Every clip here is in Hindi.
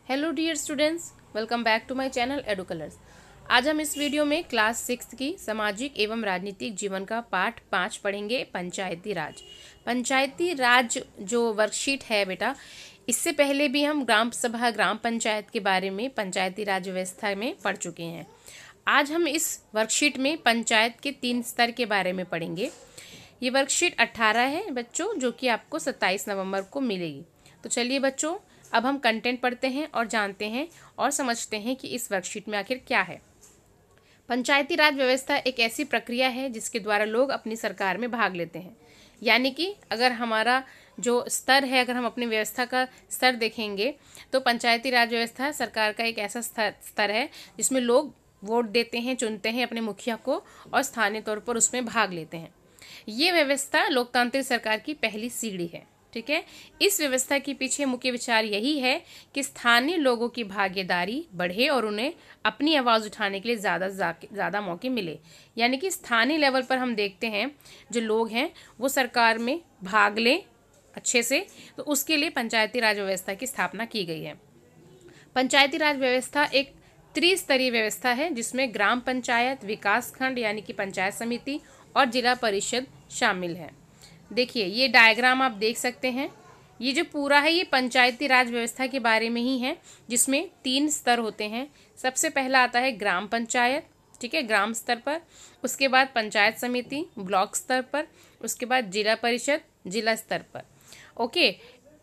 Hello dear students, welcome back to my channel Edu Colors. आज हम इस वीडियो में क्लास 6 की सामाजिक एवं राजनीतिक जीवन का पाठ 5 पढ़ेंगे, पंचायती राज। पंचायती राज जो वर्कशीट है बेटा, इससे पहले भी हम ग्राम सभा ग्राम पंचायत के बारे में पंचायती राज व्यवस्था में पढ़ चुके हैं। आज हम इस वर्कशीट में पंचायत के 3 स्तर के बारे में पढ़ेंगे। ये वर्कशीट 18 है बच्चों, जो कि आपको 27 नवंबर को मिलेगी। तो चलिए बच्चों, अब हम कंटेंट पढ़ते हैं और जानते हैं और समझते हैं कि इस वर्कशीट में आखिर क्या है। पंचायती राज व्यवस्था एक ऐसी प्रक्रिया है जिसके द्वारा लोग अपनी सरकार में भाग लेते हैं। यानी कि अगर हमारा जो स्तर है, अगर हम अपनी व्यवस्था का स्तर देखेंगे तो पंचायती राज व्यवस्था सरकार का एक ऐसा स्तर है जिसमें लोग वोट देते हैं, चुनते हैं अपने मुखिया को और स्थानीय तौर पर उसमें भाग लेते हैं। ये व्यवस्था लोकतांत्रिक सरकार की पहली सीढ़ी है। ठीक है, इस व्यवस्था के पीछे मुख्य विचार यही है कि स्थानीय लोगों की भागीदारी बढ़े और उन्हें अपनी आवाज़ उठाने के लिए ज़्यादा मौके मिले। यानी कि स्थानीय लेवल पर हम देखते हैं जो लोग हैं वो सरकार में भाग लें अच्छे से, तो उसके लिए पंचायती राज व्यवस्था की स्थापना की गई है। पंचायती राज व्यवस्था एक त्रिस्तरीय व्यवस्था है जिसमें ग्राम पंचायत, विकास खंड यानी कि पंचायत समिति और जिला परिषद शामिल है। देखिए ये डायग्राम आप देख सकते हैं। ये जो पूरा है ये पंचायती राज व्यवस्था के बारे में ही है, जिसमें 3 स्तर होते हैं। सबसे पहला आता है ग्राम पंचायत, ठीक है, ग्राम स्तर पर। उसके बाद पंचायत समिति ब्लॉक स्तर पर। उसके बाद जिला परिषद जिला स्तर पर। ओके,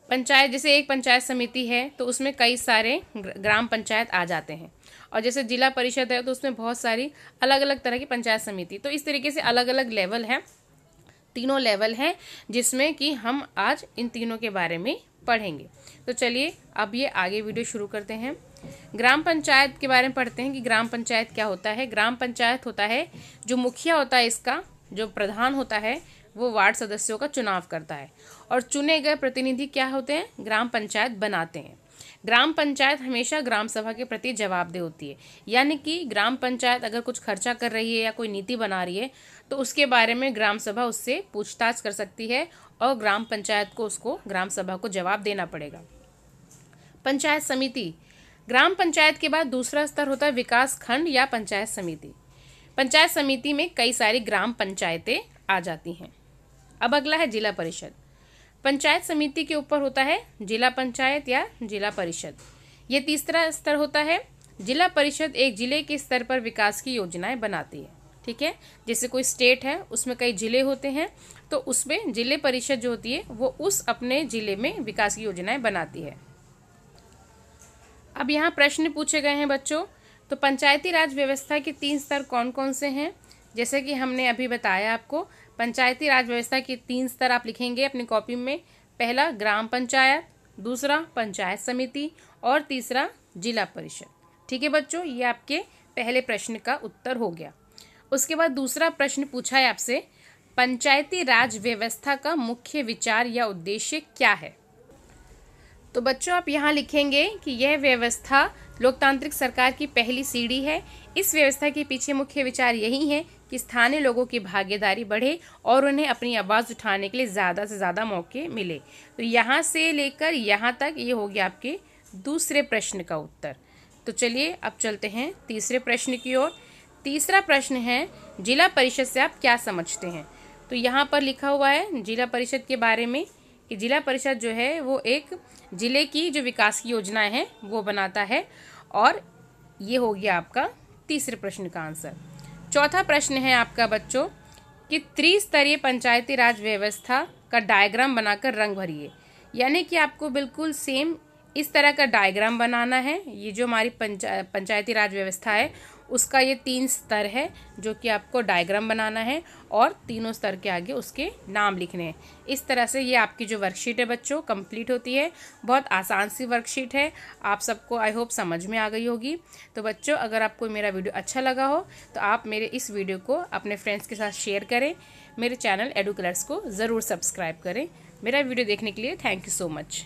पंचायत जैसे एक पंचायत समिति है तो उसमें कई सारे ग्राम पंचायत आ जाते हैं, और जैसे जिला परिषद है तो उसमें बहुत सारी अलग अलग तरह की पंचायत समिति। तो इस तरीके से अलग अलग लेवल है, तीनों लेवल हैं जिसमें कि हम आज इन तीनों के बारे में पढ़ेंगे। तो चलिए अब ये आगे वीडियो शुरू करते हैं। ग्राम पंचायत के बारे में पढ़ते हैं कि ग्राम पंचायत क्या होता है। ग्राम पंचायत होता है जो मुखिया होता है, इसका जो प्रधान होता है वो वार्ड सदस्यों का चुनाव करता है, और चुने गए प्रतिनिधि क्या होते हैं, ग्राम पंचायत बनाते हैं। ग्राम पंचायत हमेशा ग्राम सभा के प्रति जवाबदेह होती है। यानी कि ग्राम पंचायत अगर कुछ खर्चा कर रही है या कोई नीति बना रही है तो उसके बारे में ग्राम सभा उससे पूछताछ कर सकती है और ग्राम पंचायत को उसको ग्राम सभा को जवाब देना पड़ेगा। पंचायत समिति, ग्राम पंचायत के बाद दूसरा स्तर होता है विकास खंड या पंचायत समिति। पंचायत समिति में कई सारी ग्राम पंचायतें आ जाती हैं। अब अगला है जिला परिषद। पंचायत समिति के ऊपर होता है जिला पंचायत या जिला परिषद। ये तीसरा स्तर होता है। जिला परिषद एक जिले के स्तर पर विकास की योजनाएं बनाती है। ठीक है, जैसे कोई स्टेट है उसमें कई जिले होते हैं तो उसमें जिले परिषद जो होती है वो उस अपने जिले में विकास की योजनाएं बनाती है। अब यहाँ प्रश्न पूछे गए हैं बच्चों। तो पंचायती राज व्यवस्था के 3 स्तर कौन कौन से हैं, जैसे कि हमने अभी बताया आपको। पंचायती राज व्यवस्था के 3 स्तर आप लिखेंगे अपनी कॉपी में। पहला ग्राम पंचायत, दूसरा पंचायत समिति और तीसरा जिला परिषद। ठीक है बच्चों, ये आपके पहले प्रश्न का उत्तर हो गया। उसके बाद दूसरा प्रश्न पूछा है आपसे, पंचायती राज व्यवस्था का मुख्य विचार या उद्देश्य क्या है। तो बच्चों आप यहाँ लिखेंगे कि यह व्यवस्था लोकतांत्रिक सरकार की पहली सीढ़ी है। इस व्यवस्था के पीछे मुख्य विचार यही है कि स्थानीय लोगों की भागीदारी बढ़े और उन्हें अपनी आवाज़ उठाने के लिए ज़्यादा से ज़्यादा मौके मिले। तो यहाँ से लेकर यहाँ तक ये हो गया आपके दूसरे प्रश्न का उत्तर। तो चलिए अब चलते हैं तीसरे प्रश्न की ओर। तीसरा प्रश्न है, जिला परिषद से आप क्या समझते हैं। तो यहाँ पर लिखा हुआ है जिला परिषद के बारे में कि जिला परिषद जो है वो एक जिले की जो विकास की योजनाएं हैं वो बनाता है, और ये हो गया आपका तीसरे प्रश्न का आंसर। चौथा प्रश्न है आपका बच्चों कि त्रिस्तरीय पंचायती राज व्यवस्था का डायग्राम बनाकर रंग भरिए। यानी कि आपको बिल्कुल सेम इस तरह का डायग्राम बनाना है। ये जो हमारी पंचायती राज व्यवस्था है उसका ये 3 स्तर है जो कि आपको डायग्राम बनाना है और तीनों स्तर के आगे उसके नाम लिखने हैं। इस तरह से ये आपकी जो वर्कशीट है बच्चों कंप्लीट होती है। बहुत आसान सी वर्कशीट है, आप सबको आई होप समझ में आ गई होगी। तो बच्चों अगर आपको मेरा वीडियो अच्छा लगा हो तो आप मेरे इस वीडियो को अपने फ्रेंड्स के साथ शेयर करें। मेरे चैनल एडू कलर्स को ज़रूर सब्सक्राइब करें। मेरा वीडियो देखने के लिए थैंक यू सो मच।